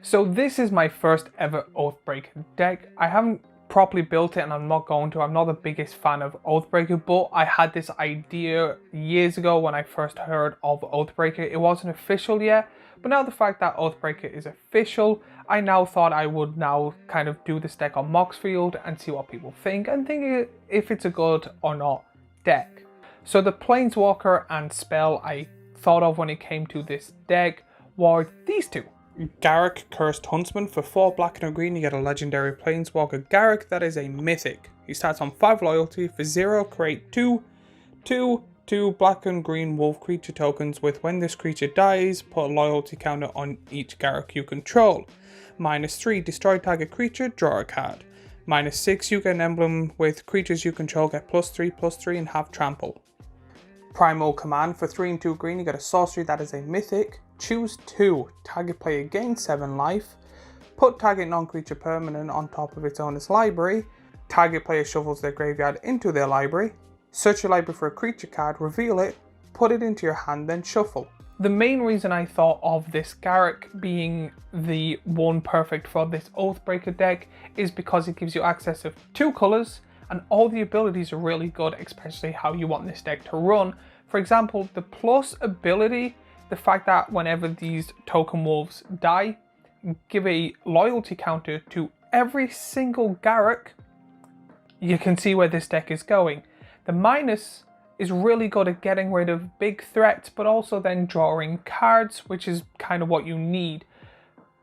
So this is my first ever Oathbreaker deck. I haven't properly built it and I'm not going to. I'm not the biggest fan of Oathbreaker, but I had this idea years ago when I first heard of Oathbreaker. It wasn't official yet, but now the fact that Oathbreaker is official, I now thought I would now kind of do this deck on Moxfield and see what people think and think if it's a good or not deck. So the Planeswalker and spell I thought of when it came to this deck were these two. Garruk, Cursed Huntsman. For 4 black and a green, you get a legendary Planeswalker Garruk that is a mythic. He starts on 5 loyalty. For 0, create 2 black and green wolf creature tokens with when this creature dies, put a loyalty counter on each Garruk you control. -3, destroy target creature, draw a card. -6, you get an emblem with creatures you control, get +3/+3 and have trample. Primal Command. For 3 and 2 green, you get a sorcery that is a mythic. Choose 2. Target player gains 7 life. Put target non-creature permanent on top of its owner's library. Target player shuffles their graveyard into their library. Search your library for a creature card, reveal it, put it into your hand, then shuffle. The main reason I thought of this Garruk being the one perfect for this Oathbreaker deck is because it gives you access to 2 colors and all the abilities are really good, especially how you want this deck to run. For example, the plus ability, the fact that whenever these token wolves die, give a loyalty counter to every single Garruk, you can see where this deck is going. The minus is really good at getting rid of big threats, but also then drawing cards, which is kind of what you need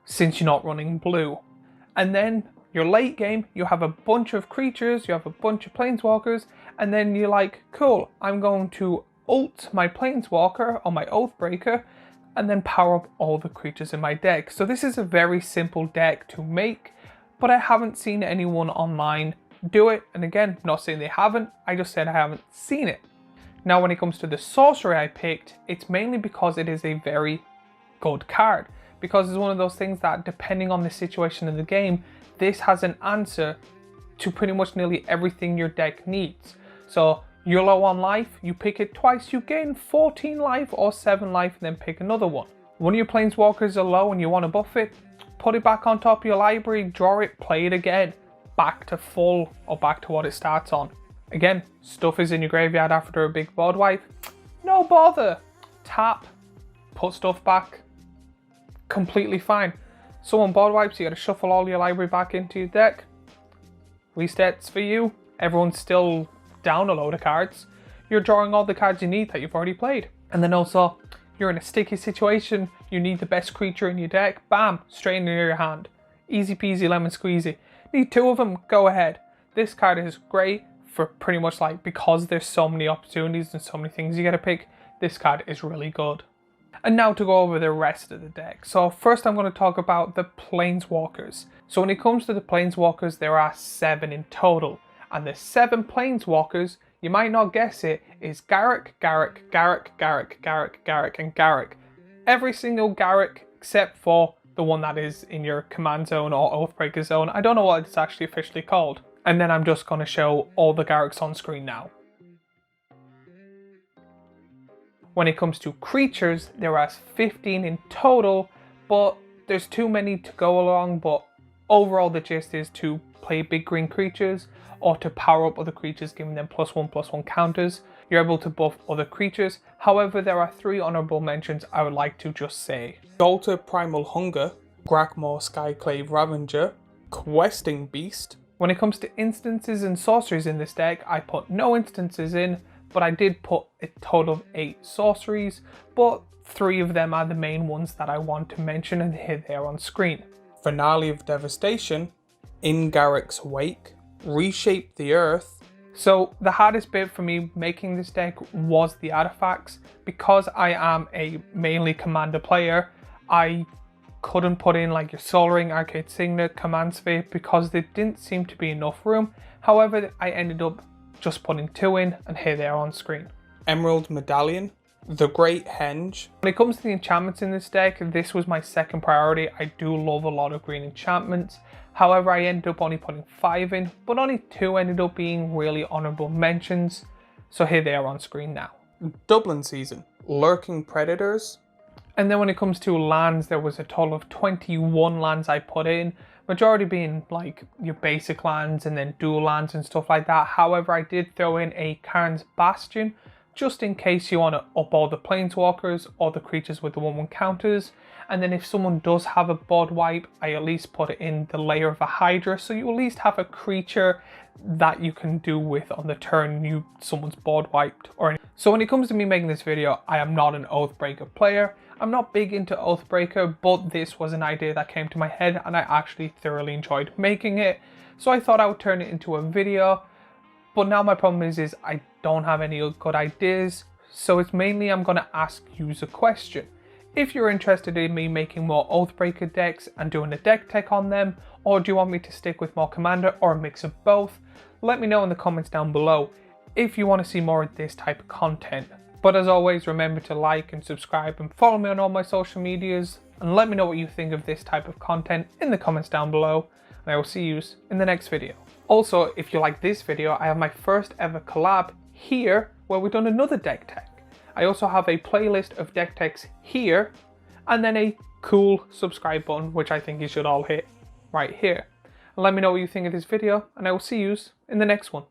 since you're not running blue. And then your late game, you have a bunch of creatures, you have a bunch of Planeswalkers, and then you're like, cool, I'm going to ult my Planeswalker or my Oathbreaker and then power up all the creatures in my deck. So this is a very simple deck to make, but I haven't seen anyone online do it. And again, not saying they haven't, I just said I haven't seen it. Now when it comes to the sorcery I picked, it's mainly because it is a very good card. Because it's one of those things that depending on the situation of the game, this has an answer to pretty much nearly everything your deck needs. So you're low on life, you pick it twice, you gain 14 life or 7 life and then pick another one. One of your Planeswalkers are low and you want to buff it, put it back on top of your library, draw it, play it again, back to full or back to what it starts on. Again, stuff is in your graveyard after a big board wipe, no bother, tap, put stuff back, completely fine. Someone board wipes, you gotta shuffle all your library back into your deck, resets for you, everyone's still down a load of cards, you're drawing all the cards you need that you've already played. And then also, you're in a sticky situation, you need the best creature in your deck, bam, straight into your hand. Easy peasy lemon squeezy. Need 2 of them, go ahead. This card is great for pretty much like, because there's so many opportunities and so many things you gotta pick, this card is really good. And now to go over the rest of the deck. So first I'm going to talk about the Planeswalkers. So when it comes to the Planeswalkers, there are 7 in total. And the 7 Planeswalkers, you might not guess it, is Garruk, Garruk, Garruk, Garruk, Garruk, Garruk, and Garruk. Every single Garruk except for the one that is in your command zone or Oathbreaker zone. I don't know what it's actually officially called. And then I'm just going to show all the Garruks on screen now. When it comes to creatures, there are 15 in total, but there's too many to go along. But overall, the gist is to play big green creatures or to power up other creatures, giving them +1/+1 counters. You're able to buff other creatures. However, there are 3 honorable mentions I would like to just say. Galter Primal Hunger, Grakmaw Skyclave Ravager, Questing Beast. When it comes to instances and sorceries in this deck, I put no instances in, but I did put a total of 8 sorceries, but 3 of them are the main ones that I want to mention, and here they are on screen. Finale of Devastation, In Garruk's Wake, Reshape the Earth. So the hardest bit for me making this deck was the artifacts. Because I am a mainly commander player, I couldn't put in like your Soul Ring, Arcade Signet, Command Sphere because there didn't seem to be enough room. However, I ended up just putting 2 in, and here they are on screen. Emerald Medallion, the Great Henge. When it comes to the enchantments in this deck, this was my second priority. I do love a lot of green enchantments. However, I ended up only putting 5 in, but only 2 ended up being really honorable mentions. So here they are on screen now. Dublin Season, Lurking Predators, And then when it comes to lands, there was a total of 21 lands I put in, majority being like your basic lands and then dual lands and stuff like that. However, I did throw in a Karn's Bastion just in case you want to up all the planeswalkers or the creatures with the 1/1 counters. And then if someone does have a board wipe, I at least put it in the layer of a Hydra, so you at least have a creature that you can do with on the turn someone's board wiped. So when it comes to me making this video, I am not an Oathbreaker player. I'm not big into Oathbreaker, but this was an idea that came to my head and I actually thoroughly enjoyed making it. So I thought I would turn it into a video. But now my problem is I don't have any good ideas. So it's mainly I'm going to ask you a question. If you're interested in me making more Oathbreaker decks and doing a deck tech on them, or do you want me to stick with more Commander or a mix of both, let me know in the comments down below if you want to see more of this type of content. But as always, remember to like and subscribe and follow me on all my social medias, and let me know what you think of this type of content in the comments down below, and I will see you in the next video. Also, if you like this video, I have my first ever collab here where we've done another deck tech. I also have a playlist of deck techs here, and then a cool subscribe button, which I think you should all hit right here. And let me know what you think of this video, and I will see you in the next one.